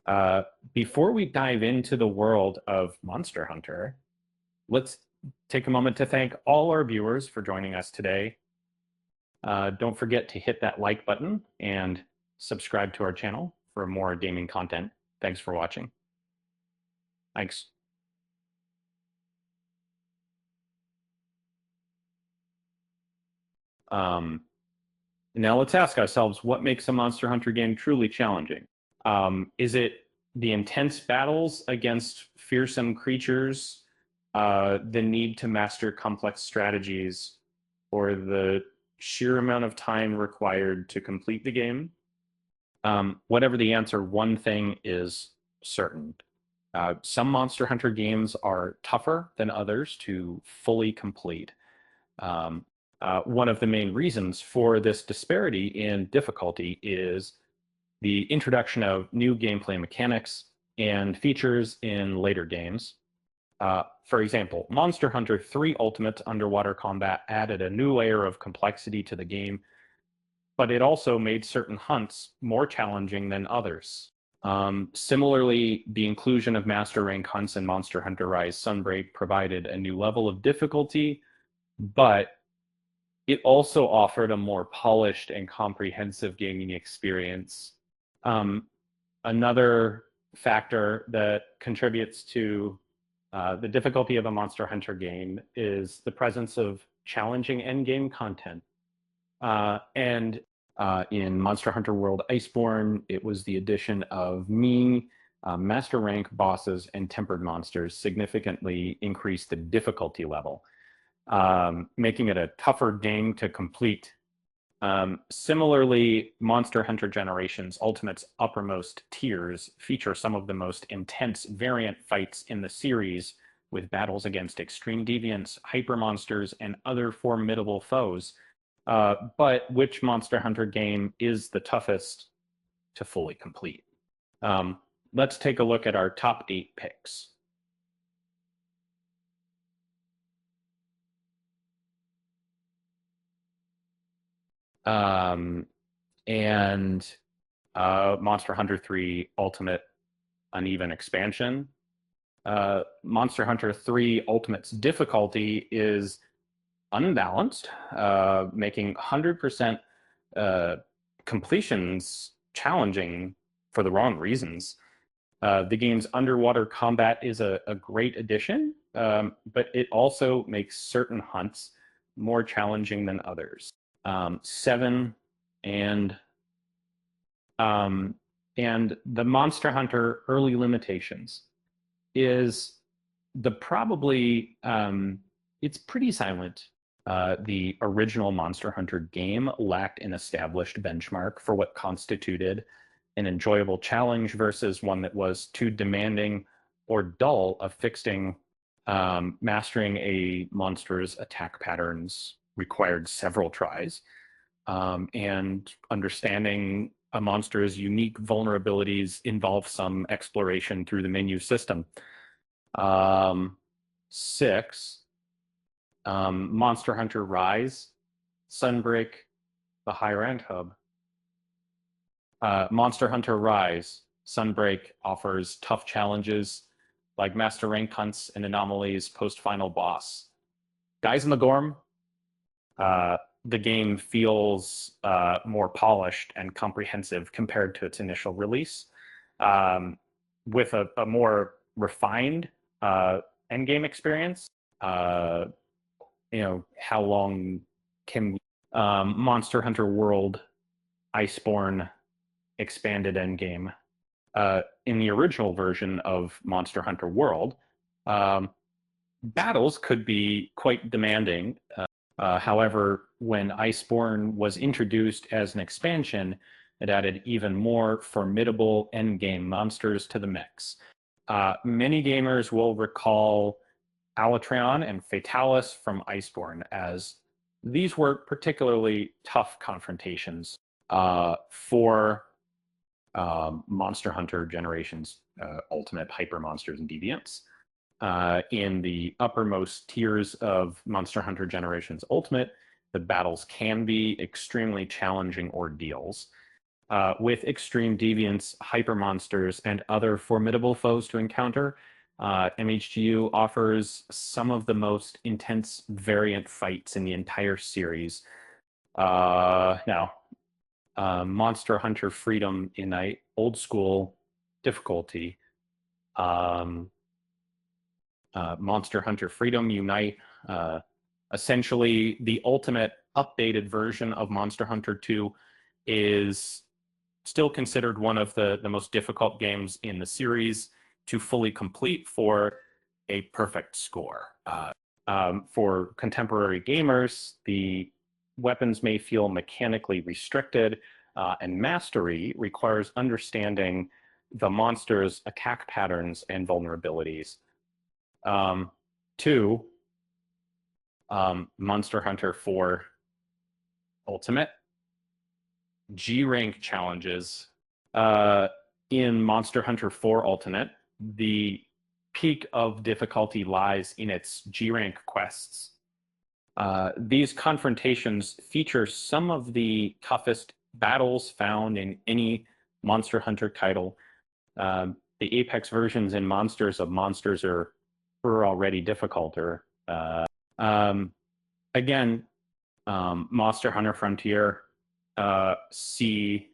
Uh, Before we dive into the world of Monster Hunter, let's take a moment to thank all our viewers for joining us today. Don't forget to hit that like button and subscribe to our channel for more gaming content. Thanks for watching. Thanks. Um, Now let's ask ourselves, what makes a Monster Hunter game truly challenging? Is it the intense battles against fearsome creatures, the need to master complex strategies, or the sheer amount of time required to complete the game? Whatever the answer, one thing is certain. Some Monster Hunter games are tougher than others to fully complete. Um, One of the main reasons for this disparity in difficulty is the introduction of new gameplay mechanics and features in later games. For example, Monster Hunter 3 Ultimate Underwater Combat added a new layer of complexity to the game, but it also made certain hunts more challenging than others. Similarly, the inclusion of Master Rank hunts in Monster Hunter Rise Sunbreak provided a new level of difficulty, but it also offered a more polished and comprehensive gaming experience. Um, Another factor that contributes to the difficulty of a Monster Hunter game is the presence of challenging endgame content. And in Monster Hunter World Iceborne, it was the addition of Ming, Master Rank bosses, and tempered monsters significantly increased the difficulty level, making it a tougher game to complete. Similarly, Monster Hunter Generations Ultimate's uppermost tiers feature some of the most intense variant fights in the series, with battles against extreme deviants, hyper monsters, and other formidable foes. But which Monster Hunter game is the toughest to fully complete? Um, let's take a look at our top 8 picks. Um, and Monster Hunter 3 Ultimate Uneven Expansion. Monster Hunter 3 Ultimate's difficulty is unbalanced, making 100% uh, completions challenging for the wrong reasons. The game's underwater combat is a great addition, but it also makes certain hunts more challenging than others. Seven and um, and the Monster Hunter early limitations is the probably it's pretty silent. The original Monster Hunter game lacked an established benchmark for what constituted an enjoyable challenge versus one that was too demanding or dull of fixing. Mastering a monster's attack patterns required several tries, and understanding a monster's unique vulnerabilities involve some exploration through the menu system. Um, Six, Monster Hunter Rise, Sunbreak, the higher end hub. Monster Hunter Rise, Sunbreak offers tough challenges like Master Rank hunts and anomalies post final boss. Guys in the Gorm, uh, the game feels more polished and comprehensive compared to its initial release, um, with a more refined endgame experience. Uh, how long can Monster Hunter World Iceborne expanded endgame? In the original version of Monster Hunter World, um, battles could be quite demanding. However, when Iceborne was introduced as an expansion, it added even more formidable endgame monsters to the mix. Many gamers will recall Alatreon and Fatalis from Iceborne, as these were particularly tough confrontations for Monster Hunter Generations Ultimate Hyper Monsters and Deviants. In the uppermost tiers of Monster Hunter Generations Ultimate, the battles can be extremely challenging ordeals. with extreme deviance, hyper monsters, and other formidable foes to encounter. MHGU offers some of the most intense variant fights in the entire series. Now, Monster Hunter Freedom Unite, old school difficulty. Monster Hunter Freedom Unite, essentially the ultimate updated version of Monster Hunter 2, is still considered one of the most difficult games in the series to fully complete for a perfect score. For contemporary gamers, the weapons may feel mechanically restricted, and mastery requires understanding the monster's attack patterns and vulnerabilities. Two, Monster Hunter 4 Ultimate G rank challenges. In Monster Hunter 4 Ultimate, the peak of difficulty lies in its G rank quests. These confrontations feature some of the toughest battles found in any Monster Hunter title. The Apex versions and monsters of monsters are already difficult. Again, Monster Hunter Frontier see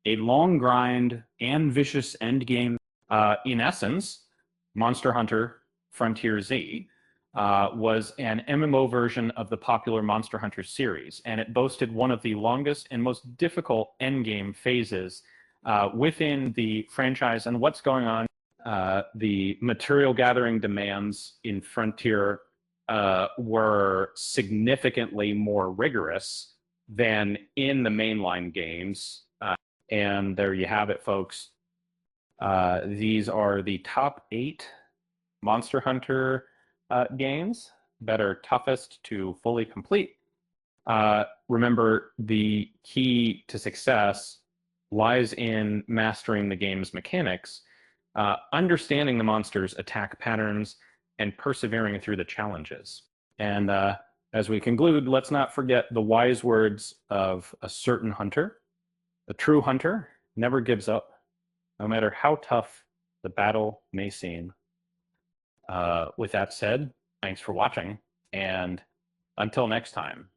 a long grind and vicious endgame. In essence, Monster Hunter Frontier Z was an MMO version of the popular Monster Hunter series, and it boasted one of the longest and most difficult endgame phases within the franchise. And what's going on? The material gathering demands in Frontier were significantly more rigorous than in the mainline games. And there you have it, folks. These are the top 8 Monster Hunter games that are toughest to fully complete. Remember, the key to success lies in mastering the game's mechanics, understanding the monster's attack patterns, and persevering through the challenges. And as we conclude, let's not forget the wise words of a certain hunter. The true hunter never gives up, no matter how tough the battle may seem. With that said, thanks for watching, and until next time.